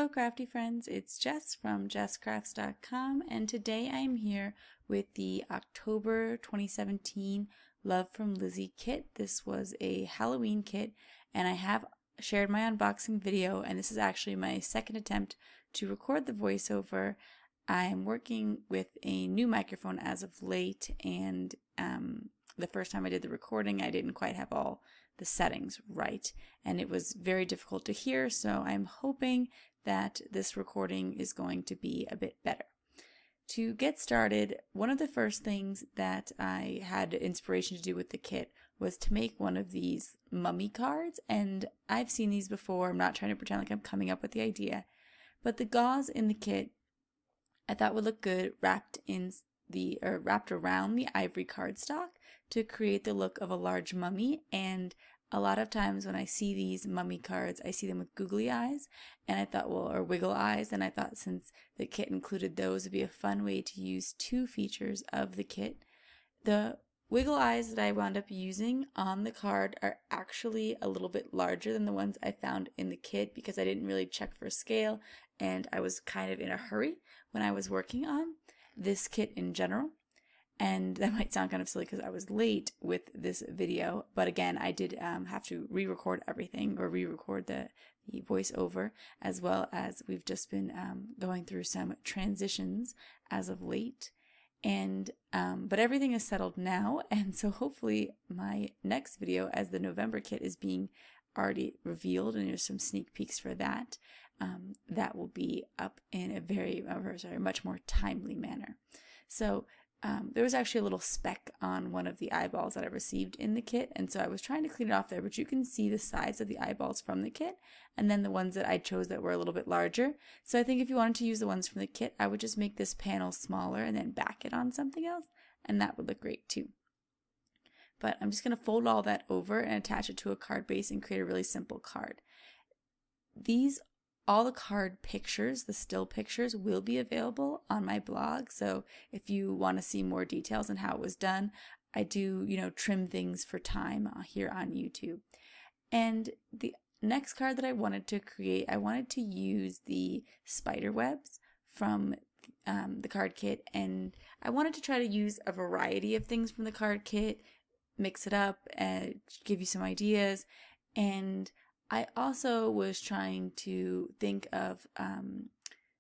Hello crafty friends, it's Jess from jesscrafts.com, and today I'm here with the October 2017 Love from Lizi kit. This was a Halloween kit and I have shared my unboxing video, and this is actually my second attempt to record the voiceover. I'm working with a new microphone as of late, and the first time I did the recording I didn't quite have all the settings right, and it was very difficult to hear, so I'm hoping that this recording is going to be a bit better. To get started, one of the first things that I had inspiration to do with the kit was to make one of these mummy cards, and I've seen these before. I'm not trying to pretend like I'm coming up with the idea, but the gauze in the kit I thought would look good wrapped around the ivory cardstock to create the look of a large mummy. And a lot of times when I see these mummy cards, I see them with googly eyes, and I thought, well, or wiggle eyes, and I thought since the kit included those, it'd be a fun way to use two features of the kit. The wiggle eyes that I wound up using on the card are actually a little bit larger than the ones I found in the kit because I didn't really check for scale, and I was kind of in a hurry when I was working on this kit in general. And that might sound kind of silly because I was late with this video, but again, I did have to re-record everything, or re-record the voiceover, as well as we've just been going through some transitions as of late. And but everything is settled now, and so hopefully my next video, as the November kit is being already revealed and there's some sneak peeks for that, that will be up in a much more timely manner. So there was actually a little speck on one of the eyeballs that I received in the kit, and so I was trying to clean it off there, but you can see the size of the eyeballs from the kit, and then the ones that I chose that were a little bit larger. So I think if you wanted to use the ones from the kit, I would just make this panel smaller and then back it on something else, and that would look great too. But I'm just going to fold all that over and attach it to a card base and create a really simple card. All the card pictures, the still pictures, will be available on my blog, so if you want to see more details on how it was done, I do, trim things for time here on YouTube. And the next card that I wanted to create, I wanted to use the spider webs from the card kit, and I wanted to try to use a variety of things from the card kit, mix it up, and give you some ideas. And I also was trying to think of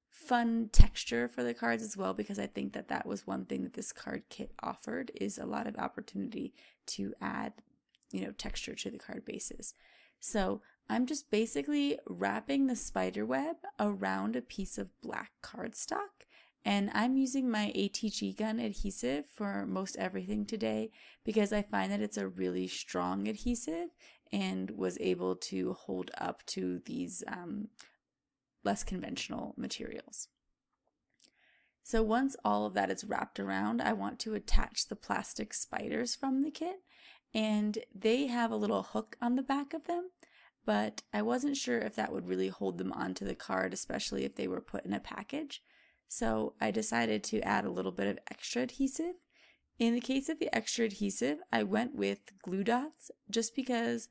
fun texture for the cards as well, because I think that that was one thing that this card kit offered, is a lot of opportunity to add, texture to the card bases. So I'm just basically wrapping the spider web around a piece of black cardstock, and I'm using my ATG gun adhesive for most everything today because I find that it's a really strong adhesive and was able to hold up to these less conventional materials. So once all of that is wrapped around, I want to attach the plastic spiders from the kit, and they have a little hook on the back of them, but I wasn't sure if that would really hold them onto the card, especially if they were put in a package. So I decided to add a little bit of extra adhesive. In the case of the extra adhesive, I went with glue dots just because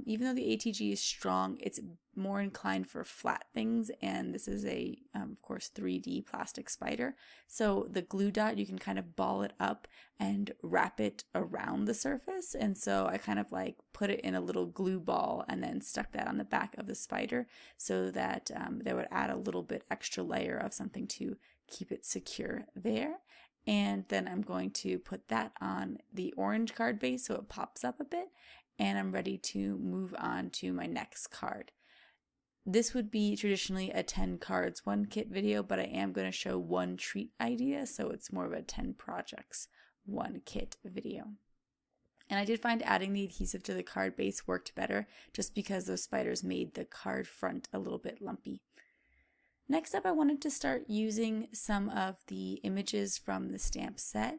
even though the ATG is strong, it's more inclined for flat things, and this is a, of course, 3D plastic spider. So the glue dot, you can kind of ball it up and wrap it around the surface, and so I kind of like put it in a little glue ball and then stuck that on the back of the spider so that that would add a little bit extra layer of something to keep it secure there. And then I'm going to put that on the orange card base so it pops up a bit, and I'm ready to move on to my next card. This would be traditionally a 10 cards, 1 kit video, but I am going to show one treat idea, so it's more of a 10 projects, 1 kit video. And I did find adding the adhesive to the card base worked better just because those spiders made the card front a little bit lumpy. Next up, I wanted to start using some of the images from the stamp set.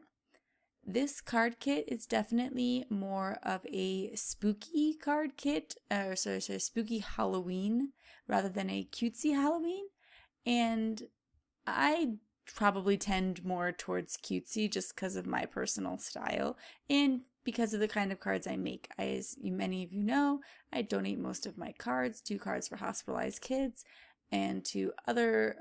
This card kit is definitely more of a spooky card kit, or spooky Halloween rather than a cutesy Halloween. And I probably tend more towards cutesy just because of my personal style and because of the kind of cards I make. As many of you know, I donate most of my cards to Cards for Hospitalized Kids, and to other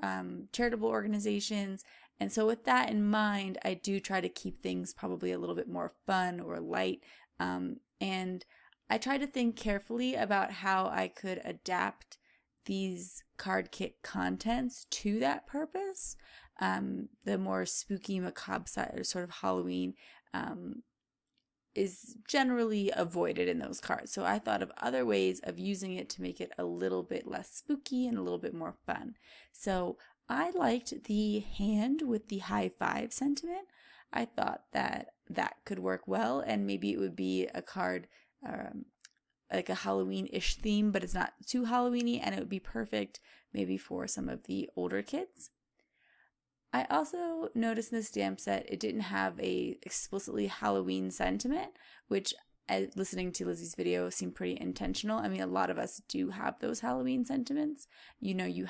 charitable organizations. And so with that in mind, I do try to keep things probably a little bit more fun or light. And I try to think carefully about how I could adapt these card kit contents to that purpose. The more spooky, macabre side, or sort of Halloween, is generally avoided in those cards. So I thought of other ways of using it to make it a little bit less spooky and a little bit more fun. So I liked the hand with the high five sentiment. I thought that that could work well, and maybe it would be a card like a Halloween-ish theme, but it's not too Halloween-y, and it would be perfect maybe for some of the older kids. I also noticed in the stamp set it didn't have a explicitly Halloween sentiment, which, listening to Lizzie's video, seemed pretty intentional. I mean, a lot of us do have those Halloween sentiments. You know, you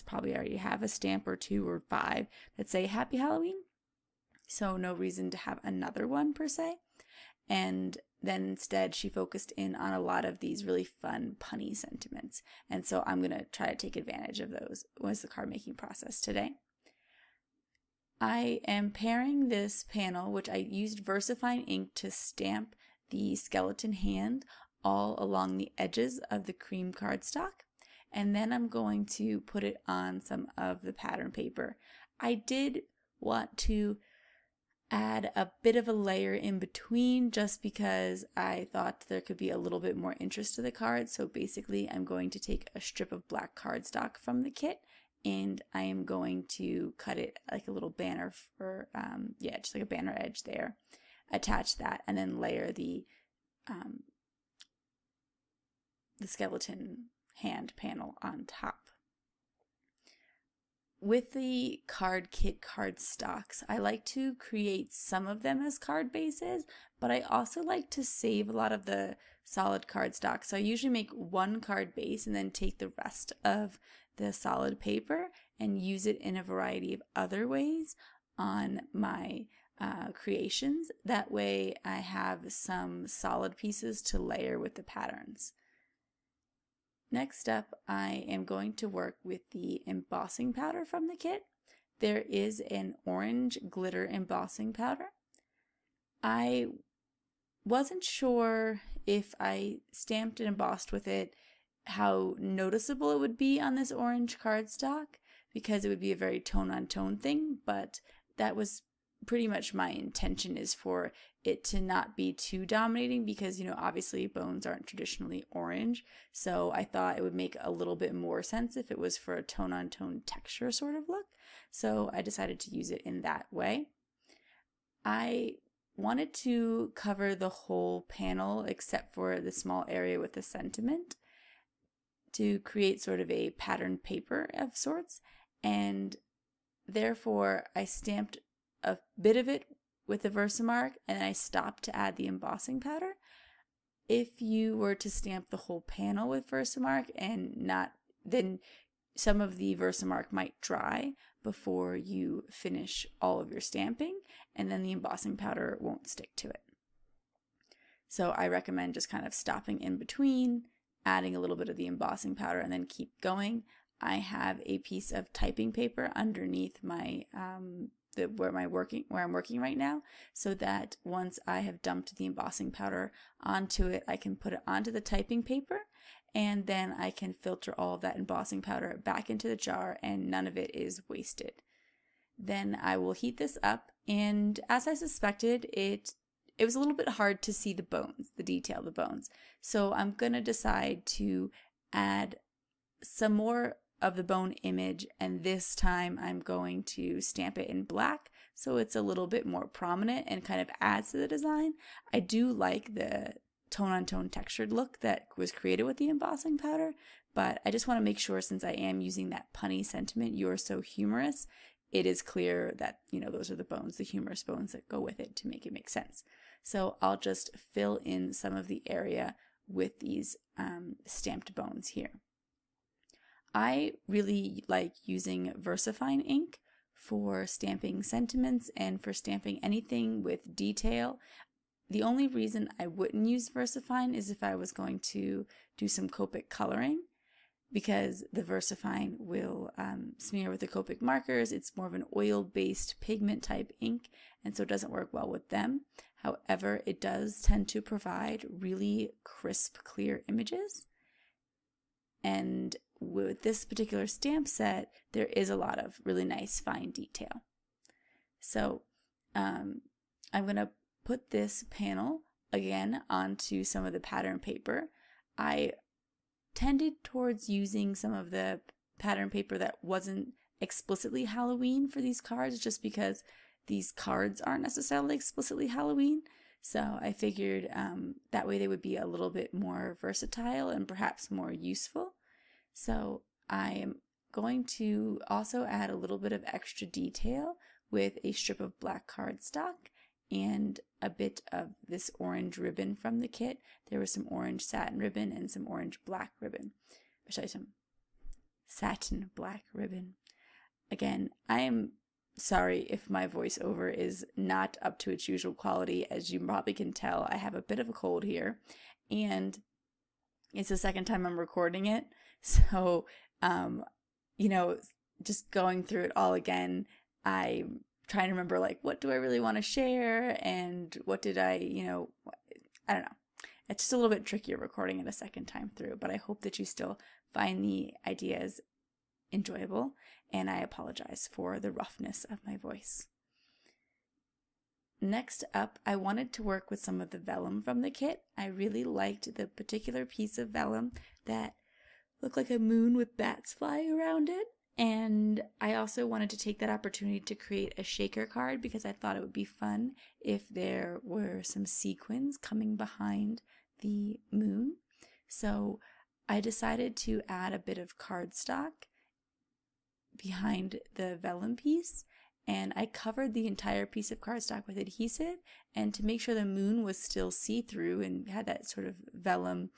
probably already have a stamp or 2 or 5 that say Happy Halloween, so no reason to have another one per se. And then instead she focused in on a lot of these really fun punny sentiments, and so I'm going to try to take advantage of those with the card making process today. I am pairing this panel, which I used VersaFine ink to stamp the skeleton hand all along the edges of the cream cardstock, and then I'm going to put it on some of the pattern paper. I did want to add a bit of a layer in between just because I thought there could be a little bit more interest to the card. So basically I'm going to take a strip of black cardstock from the kit, and I am going to cut it like a little banner for, just like a banner edge there, attach that, and then layer the skeleton hand panel on top. With the card kit cardstocks, I like to create some of them as card bases, but I also like to save a lot of the solid cardstock. So I usually make one card base and then take the rest of the solid paper and use it in a variety of other ways on my creations. That way I have some solid pieces to layer with the patterns. Next up, I am going to work with the embossing powder from the kit. There is an orange glitter embossing powder. I wasn't sure if I stamped and embossed with it how noticeable it would be on this orange cardstock, because it would be a very tone-on-tone thing, but that was pretty much my intention, is for it to not be too dominating, because, you know, obviously bones aren't traditionally orange, so I thought it would make a little bit more sense if it was for a tone-on-tone texture sort of look, so I decided to use it in that way. I wanted to cover the whole panel except for the small area with the sentiment to create sort of a patterned paper of sorts, and therefore I stamped a bit of it with the Versamark, and I stopped to add the embossing powder. If you were to stamp the whole panel with Versamark and not, then some of the Versamark might dry before you finish all of your stamping, and then the embossing powder won't stick to it. So I recommend just kind of stopping in between, adding a little bit of the embossing powder, and then keep going. I have a piece of typing paper underneath my where I'm working right now, so that once I have dumped the embossing powder onto it, I can put it onto the typing paper, and then I can filter all of that embossing powder back into the jar, and none of it is wasted. Then I will heat this up, and as I suspected, it was a little bit hard to see the bones, the detail of the bones. So I'm gonna decide to add some more of the bone image, and this time I'm going to stamp it in black so it's a little bit more prominent and kind of adds to the design. I do like the tone-on-tone textured look that was created with the embossing powder, but I just want to make sure, since I am using that punny sentiment, "You are so humorous," it is clear that, you know, those are the bones, the humorous bones that go with it, to make it make sense. So I'll just fill in some of the area with these stamped bones here. I really like using VersaFine ink for stamping sentiments and for stamping anything with detail. The only reason I wouldn't use VersaFine is if I was going to do some Copic coloring. because the VersaFine will smear with the Copic markers. It's more of an oil-based pigment type ink, and so it doesn't work well with them. However, it does tend to provide really crisp, clear images. And with this particular stamp set, there is a lot of really nice fine detail. So I'm going to put this panel again onto some of the pattern paper. I tended towards using some of the pattern paper that wasn't explicitly Halloween for these cards, just because these cards aren't necessarily explicitly Halloween. So I figured that way they would be a little bit more versatile and perhaps more useful. So I am going to also add a little bit of extra detail with a strip of black cardstock and a bit of this orange ribbon from the kit. There was some orange satin ribbon and some orange black ribbon. Sorry, some satin black ribbon. Again, I am sorry if my voiceover is not up to its usual quality. As you probably can tell, I have a bit of a cold here, and it's the second time I'm recording it. So, you know, just going through it all again, I'm trying to remember, like, what do I really want to share, and what did I, I don't know. It's just a little bit trickier recording it a second time through, but I hope that you still find the ideas enjoyable, and I apologize for the roughness of my voice. Next up, I wanted to work with some of the vellum from the kit. I really liked the particular piece of vellum that looked like a moon with bats flying around it. And I also wanted to take that opportunity to create a shaker card because I thought it would be fun if there were some sequins coming behind the moon. So I decided to add a bit of cardstock behind the vellum piece, and I covered the entire piece of cardstock with adhesive, and to make sure the moon was still see-through and had that sort of vellum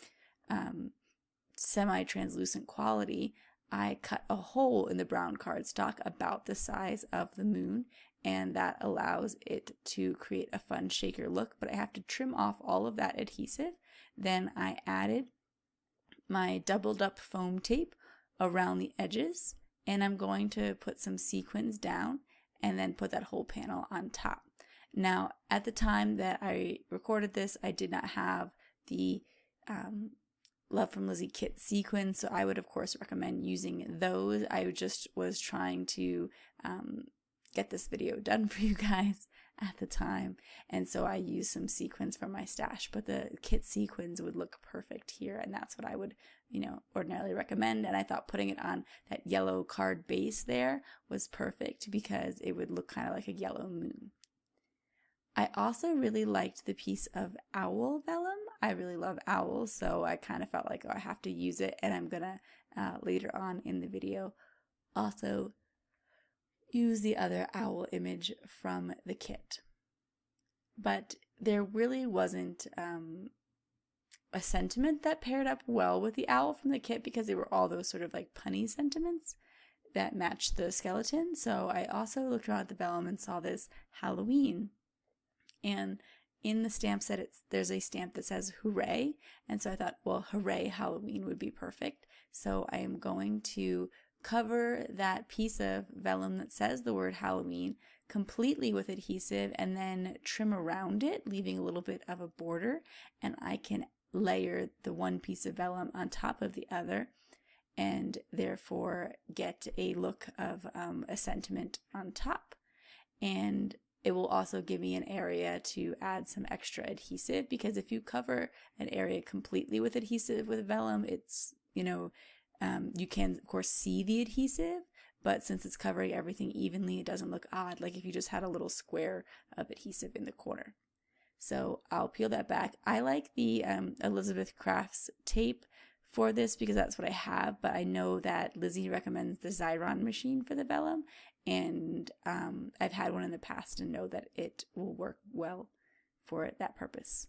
semi-translucent quality, I cut a hole in the brown cardstock about the size of the moon, and that allows it to create a fun shaker look, but I have to trim off all of that adhesive. Then I added my doubled up foam tape around the edges, and I'm going to put some sequins down and then put that whole panel on top. Now, at the time that I recorded this, I did not have the Love from Lizi kit sequins, so I would of course recommend using those. I just was trying to get this video done for you guys at the time, and so I used some sequins from my stash, but the kit sequins would look perfect here, and that's what I would ordinarily recommend. And I thought putting it on that yellow card base there was perfect because it would look kind of like a yellow moon. I also really liked the piece of owl vellum. I really love owls, so I kind of felt like, oh, I have to use it, and I'm gonna later on in the video also use the other owl image from the kit. But there really wasn't a sentiment that paired up well with the owl from the kit because they were all those sort of like punny sentiments that matched the skeleton. So I also looked around at the vellum and saw this Halloween. And in the stamp set, there's a stamp that says hooray, and so I thought, well, hooray Halloween would be perfect. So I am going to cover that piece of vellum that says the word Halloween completely with adhesive and then trim around it, leaving a little bit of a border, and I can layer the one piece of vellum on top of the other and therefore get a look of a sentiment on top. And it will also give me an area to add some extra adhesive, because if you cover an area completely with adhesive with vellum, it's, you can of course see the adhesive, but since it's covering everything evenly, it doesn't look odd, like if you just had a little square of adhesive in the corner. So I'll peel that back. I like the Elizabeth Crafts tape for this because that's what I have, but I know that Lizi recommends the Xyron machine for the vellum, and I've had one in the past and know that it will work well for that purpose.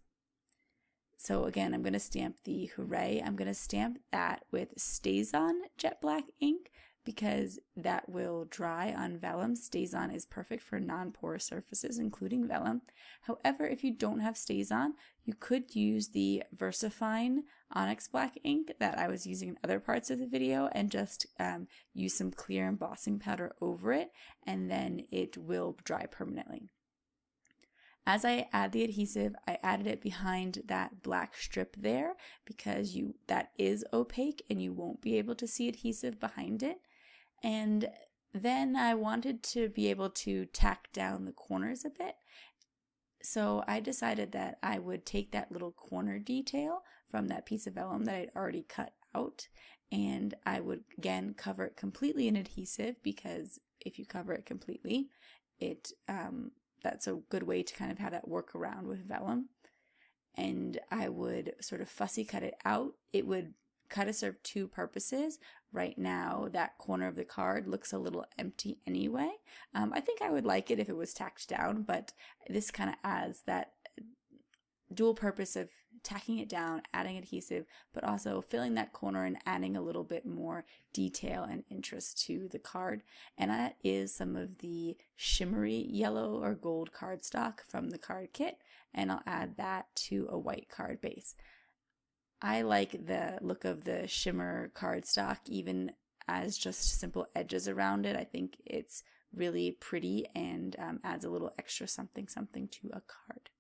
So again, I'm going to stamp the hooray. I'm going to stamp that with StazOn jet black ink. because that will dry on vellum. StazOn is perfect for non-porous surfaces, including vellum. However, if you don't have StazOn, you could use the VersaFine Onyx Black ink that I was using in other parts of the video and just use some clear embossing powder over it, and then it will dry permanently. As I add the adhesive, I added it behind that black strip there because that is opaque and you won't be able to see adhesive behind it. And then I wanted to be able to tack down the corners a bit. So I decided that I would take that little corner detail from that piece of vellum that I'd already cut out, and I would again cover it completely in adhesive, because if you cover it completely, that's a good way to kind of have that work around with vellum. And I would sort of fussy cut it out. It would kind of serve two purposes. Right now, that corner of the card looks a little empty anyway. I think I would like it if it was tacked down, but this kind of adds that dual purpose of tacking it down, adding adhesive, but also filling that corner and adding a little bit more detail and interest to the card. And that is some of the shimmery yellow or gold cardstock from the card kit, and I'll add that to a white card base. I like the look of the shimmer cardstock even as just simple edges around it. I think it's really pretty and adds a little extra something to a card.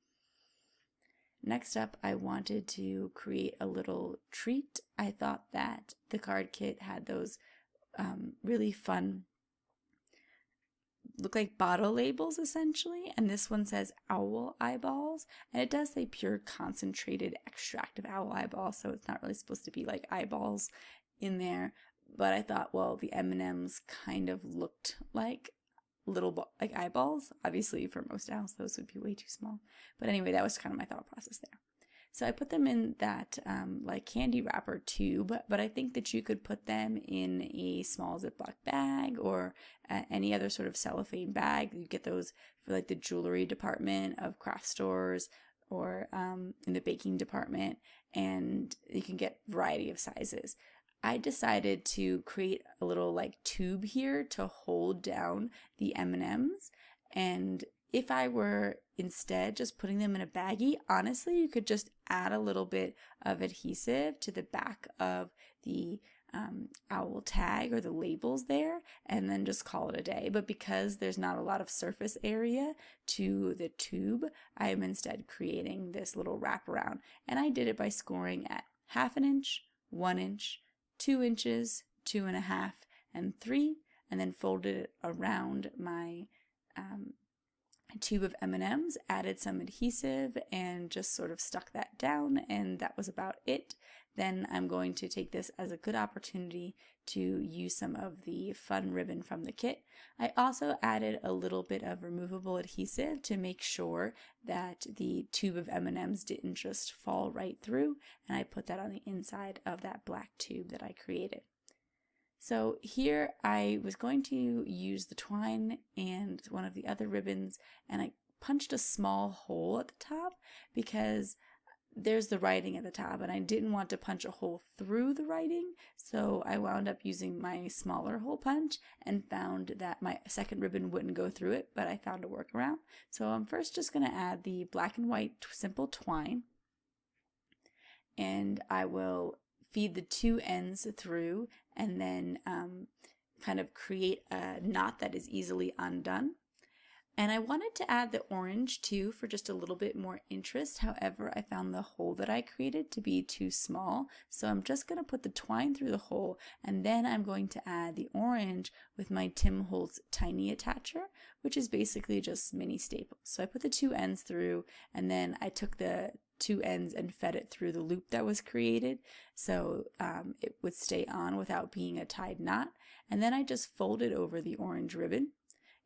Next up, I wanted to create a little treat. I thought that the card kit had those really fun, look like bottle labels essentially, and this one says owl eyeballs, and it does say pure concentrated extract of owl eyeballs, so it's not really supposed to be like eyeballs in there. But I thought, well, the M&Ms kind of looked like like eyeballs. Obviously for most owls those would be way too small, but anyway, that was kind of my thought process there. So I put them in that like candy wrapper tube, but I think that you could put them in a small Ziploc bag or any other sort of cellophane bag. You get those for like the jewelry department of craft stores or in the baking department, and you can get a variety of sizes. I decided to create a little like tube here to hold down the M&Ms, and if I were instead just putting them in a baggie, honestly, you could just add a little bit of adhesive to the back of the owl tag or the labels there and then just call it a day. But because there's not a lot of surface area to the tube, I am instead creating this little wraparound. And I did it by scoring at 1/2 inch, 1 inch, 2 inches, 2.5, and 3, and then folded it around my tube of M&Ms, added some adhesive, and just sort of stuck that down, and that was about it. Then I'm going to take this as a good opportunity to use some of the fun ribbon from the kit. I also added a little bit of removable adhesive to make sure that the tube of M&Ms didn't just fall right through, and I put that on the inside of that black tube that I created. So here I was going to use the twine and one of the other ribbons, and I punched a small hole at the top because there's the writing at the top and I didn't want to punch a hole through the writing, so I wound up using my smaller hole punch and found that my second ribbon wouldn't go through it, but I found a workaround. So I'm first just going to add the black and white simple twine, and I will feed the two ends through and then kind of create a knot that is easily undone. And I wanted to add the orange too for just a little bit more interest. However, I found the hole that I created to be too small. So I'm just going to put the twine through the hole, and then I'm going to add the orange with my Tim Holtz tiny attacher, which is basically just mini staples. So I put the two ends through, and then I took the two ends and fed it through the loop that was created, so it would stay on without being a tied knot. And then I just folded over the orange ribbon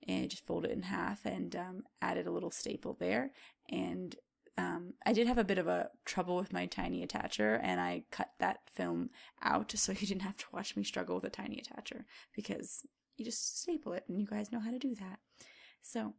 and just folded it in half and added a little staple there. And I did have a bit of a trouble with my tiny attacher, and I cut that film out so you didn't have to watch me struggle with a tiny attacher, because you just staple it and you guys know how to do that. So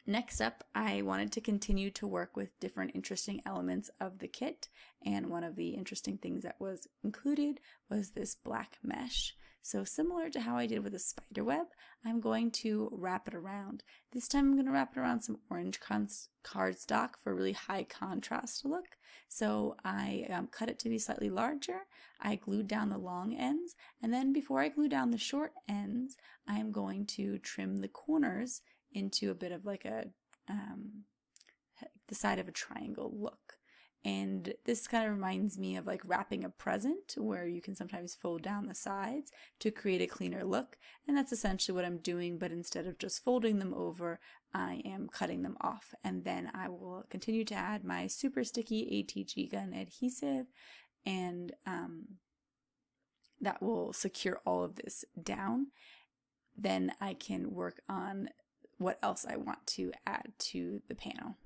next up, I wanted to continue to work with different interesting elements of the kit, and one of the interesting things that was included was this black mesh. So similar to how I did with a spider web, I'm going to wrap it around. This time I'm going to wrap it around some orange cardstock for a really high contrast look. So I cut it to be slightly larger. I glued down the long ends, and then before I glue down the short ends, I am going to trim the corners into a bit of like a the side of a triangle look. And this kind of reminds me of like wrapping a present, where you can sometimes fold down the sides to create a cleaner look. And that's essentially what I'm doing, but instead of just folding them over, I am cutting them off. And then I will continue to add my super sticky ATG gun adhesive, and that will secure all of this down. Then I can work on what else I want to add to the panel.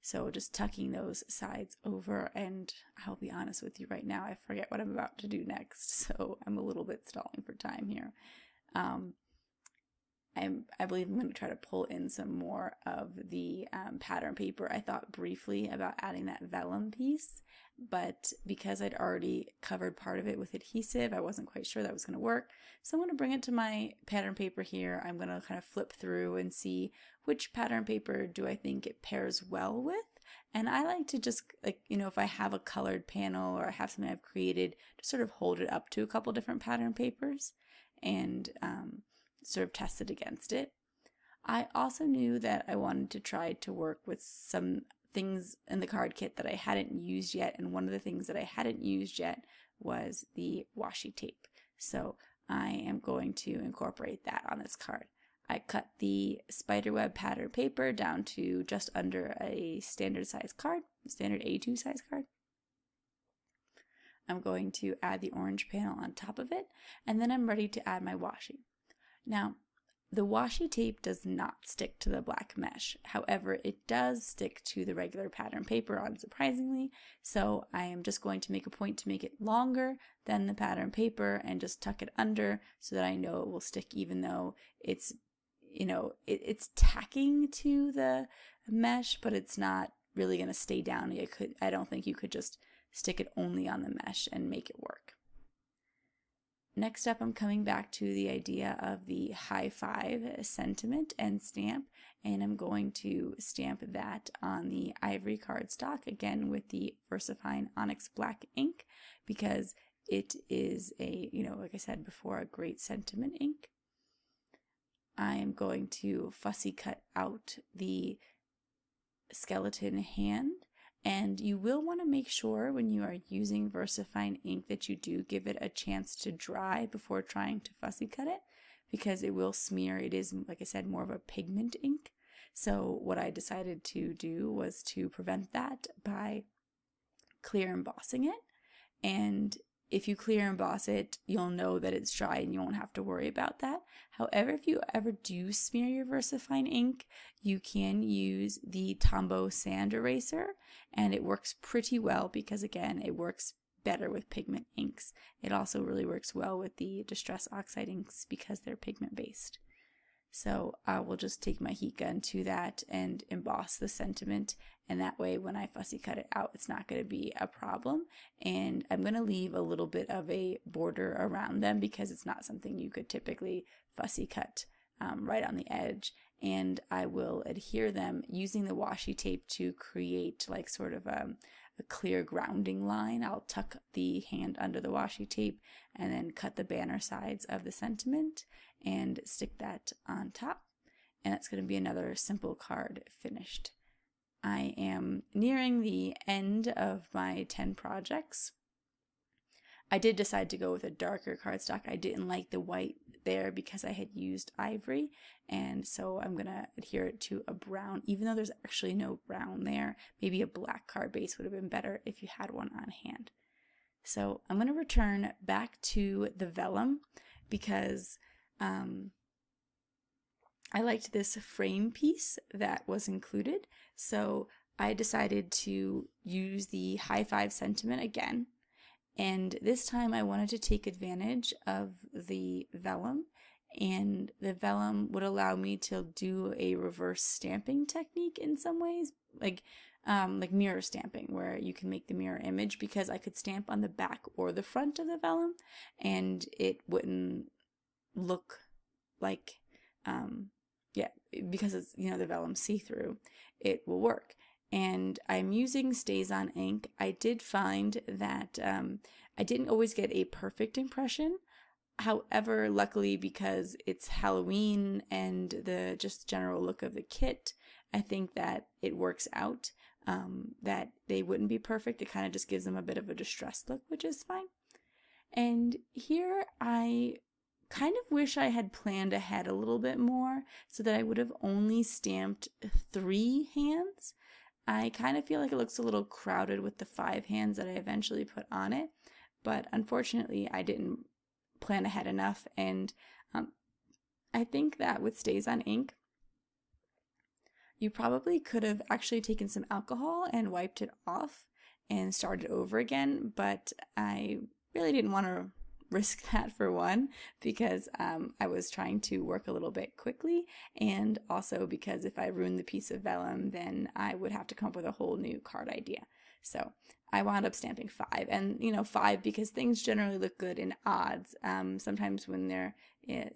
So just tucking those sides over, and I'll be honest with you right now, I forget what I'm about to do next, so I'm a little bit stalling for time here. I believe I'm going to try to pull in some more of the pattern paper. I thought briefly about adding that vellum piece, but because I'd already covered part of it with adhesive, I wasn't quite sure that was going to work. So I'm going to bring it to my pattern paper here. I'm going to kind of flip through and see which pattern paper do I think it pairs well with. And I like to just, like, you know, if I have a colored panel or I have something I've created, just sort of hold it up to a couple different pattern papers and sort of test it against it. I also knew that I wanted to try to work with some things in the card kit that I hadn't used yet, and one of the things that I hadn't used yet was the washi tape. So I am going to incorporate that on this card. I cut the spiderweb pattern paper down to just under a standard size card, standard A2 size card. I'm going to add the orange panel on top of it, and then I'm ready to add my washi. Now, the washi tape does not stick to the black mesh. However, it does stick to the regular pattern paper, unsurprisingly. So I am just going to make a point to make it longer than the pattern paper and just tuck it under so that I know it will stick, even though it's, you know, it's tacking to the mesh, but it's not really going to stay down. I don't think you could just stick it only on the mesh and make it work. Next up, I'm coming back to the idea of the high five sentiment and stamp, and I'm going to stamp that on the ivory cardstock, again with the VersaFine Onyx Black ink, because it is a, you know, like I said before, a great sentiment ink. I am going to fussy cut out the skeleton hand. And you will want to make sure when you are using VersaFine ink that you do give it a chance to dry before trying to fussy cut it, because it will smear. It is, like I said, more of a pigment ink. So what I decided to do was to prevent that by clear embossing it. And if you clear emboss it, you'll know that it's dry and you won't have to worry about that. However, if you ever do smear your VersaFine ink, you can use the Tombow sand eraser, and it works pretty well because, again, it works better with pigment inks. It also really works well with the Distress Oxide inks because they're pigment based. So I will just take my heat gun to that and emboss the sentiment, and that way when I fussy cut it out, it's not going to be a problem. And I'm going to leave a little bit of a border around them because it's not something you could typically fussy cut right on the edge. And I will adhere them using the washi tape to create like sort of a clear grounding line. I'll tuck the hand under the washi tape and then cut the banner sides of the sentiment and stick that on top. And that's going to be another simple card finished. I am nearing the end of my 10 projects. I did decide to go with a darker cardstock. I didn't like the white there because I had used ivory, and so I'm going to adhere it to a brown, even though there's actually no brown there. Maybe a black card base would have been better if you had one on hand. So I'm going to return back to the vellum because I liked this frame piece that was included, so I decided to use the high five sentiment again. And this time I wanted to take advantage of the vellum, and the vellum would allow me to do a reverse stamping technique in some ways. Like, like mirror stamping, where you can make the mirror image, because I could stamp on the back or the front of the vellum and it wouldn't look like, yeah, because it's, you know, the vellum see-through, it will work. And I'm using StazOn ink. I did find that I didn't always get a perfect impression. However, luckily, because it's Halloween and the just general look of the kit, I think that it works out, that they wouldn't be perfect. It kind of just gives them a bit of a distressed look, which is fine. And here I kind of wish I had planned ahead a little bit more so that I would have only stamped 3 hands. I kind of feel like it looks a little crowded with the 5 hands that I eventually put on it, but unfortunately I didn't plan ahead enough. And I think that with StazOn ink, you probably could have actually taken some alcohol and wiped it off and started over again, but I really didn't want to risk that, for one, because I was trying to work a little bit quickly, and also because if I ruined the piece of vellum, then I would have to come up with a whole new card idea. So I wound up stamping 5, and 5 because things generally look good in odds. Sometimes when they're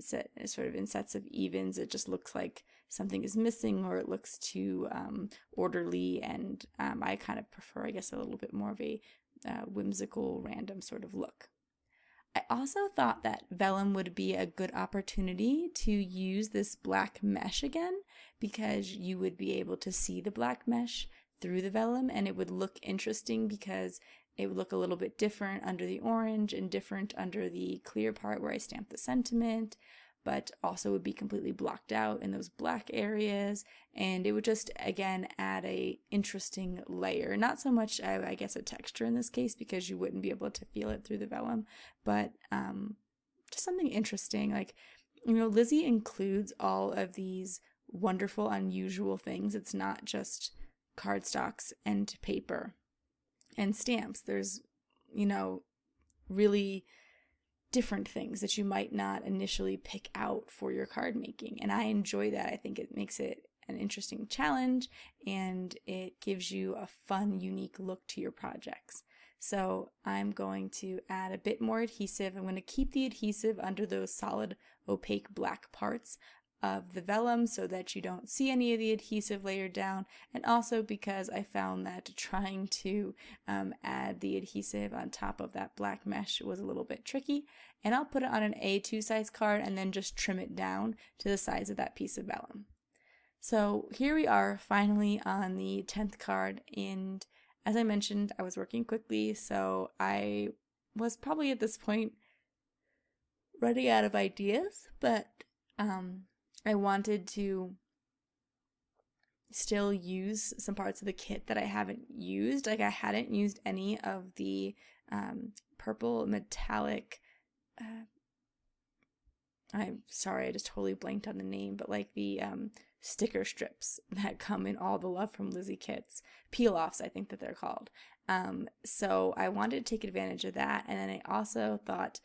sort of in sets of evens, it just looks like something is missing, or it looks too orderly, and I kind of prefer, I guess, a little bit more of a whimsical, random sort of look. I also thought that vellum would be a good opportunity to use this black mesh again, because you would be able to see the black mesh through the vellum, and it would look interesting because it would look a little bit different under the orange and different under the clear part where I stamped the sentiment, but also would be completely blocked out in those black areas, and it would just, again, add a interesting layer. Not so much, I guess, a texture in this case, because you wouldn't be able to feel it through the vellum, but just something interesting. Like, Lizi includes all of these wonderful, unusual things. It's not just cardstocks and paper and stamps. There's, really different things that you might not initially pick out for your card making, and I enjoy that. I think it makes it an interesting challenge, and it gives you a fun, unique look to your projects. So I'm going to add a bit more adhesive. I'm going to keep the adhesive under those solid opaque black parts of the vellum so that you don't see any of the adhesive layered down, and also because I found that trying to add the adhesive on top of that black mesh was a little bit tricky, and I'll put it on an A2 size card and then just trim it down to the size of that piece of vellum. So here we are finally on the 10th card, and as I mentioned, I was working quickly, so I was probably at this point running out of ideas, but I wanted to still use some parts of the kit that I haven't used. Like, I hadn't used any of the purple metallic, I'm sorry, I just totally blanked on the name, but like the sticker strips that come in all the Love from Lizi kits. Peel-offs, I think that they're called. So I wanted to take advantage of that, and then I also thought,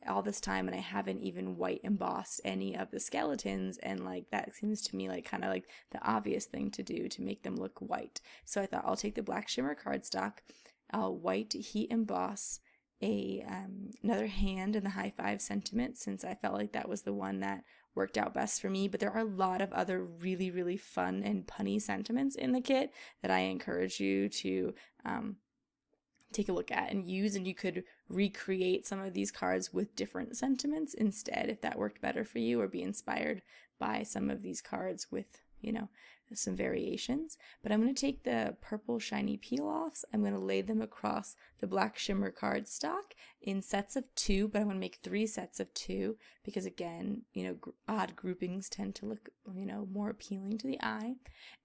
all this time and I haven't even white embossed any of the skeletons, and like that seems to me like kind of like the obvious thing to do to make them look white. So I thought I'll take the black shimmer cardstock, I'll white heat emboss another hand in the high 5 sentiment, since I felt like that was the one that worked out best for me. But there are a lot of other really, really fun and punny sentiments in the kit that I encourage you to take a look at and use, and you could recreate some of these cards with different sentiments instead if that worked better for you, or be inspired by some of these cards with, some variations. But I'm going to take the purple shiny peel-offs, I'm going to lay them across the black shimmer cardstock in sets of 2, but I'm going to make 3 sets of 2 because, again, odd groupings tend to look, more appealing to the eye.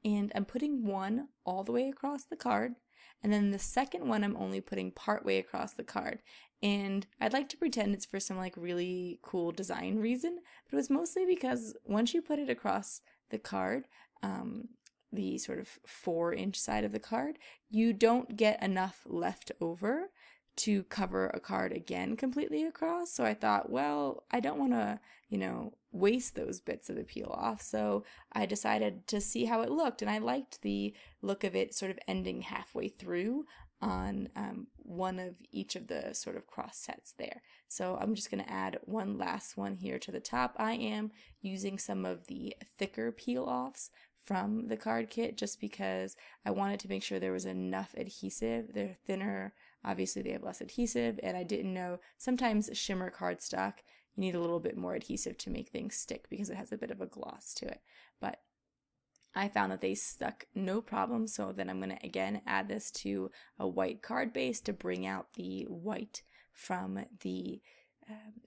And I'm putting one all the way across the card, and then the second one I'm only putting part way across the card. And I'd like to pretend it's for some like really cool design reason, but it was mostly because once you put it across the card, the sort of 4-inch side of the card, you don't get enough left over to cover a card again completely across. So I thought, well, I don't want to, waste those bits of the peel off. So I decided to see how it looked, and I liked the look of it sort of ending halfway through on one of each of the sort of cross sets there. So I'm just going to add one last one here to the top. I am using some of the thicker peel offs from the card kit just because I wanted to make sure there was enough adhesive. They're thinner, obviously they have less adhesive, and I didn't know sometimes shimmer cardstock you need a little bit more adhesive to make things stick because it has a bit of a gloss to it. But I found that they stuck no problem, so then I'm going to again add this to a white card base to bring out the white from the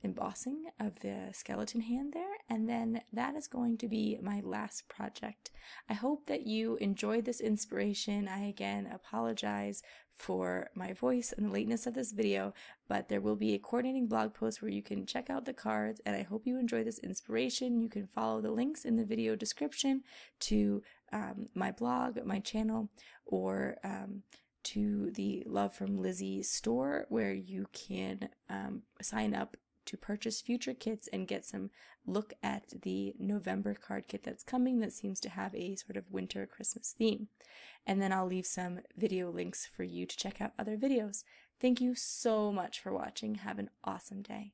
embossing of the skeleton hand there, and then that is going to be my last project. I hope that you enjoyed this inspiration. I again apologize for my voice and the lateness of this video, but there will be a coordinating blog post where you can check out the cards, and I hope you enjoy this inspiration. You can follow the links in the video description to my blog, my channel, or to the Love from Lizi store, where you can sign up to purchase future kits and get some look at the November card kit that's coming that seems to have a sort of winter Christmas theme. And then I'll leave some video links for you to check out other videos. Thank you so much for watching. Have an awesome day.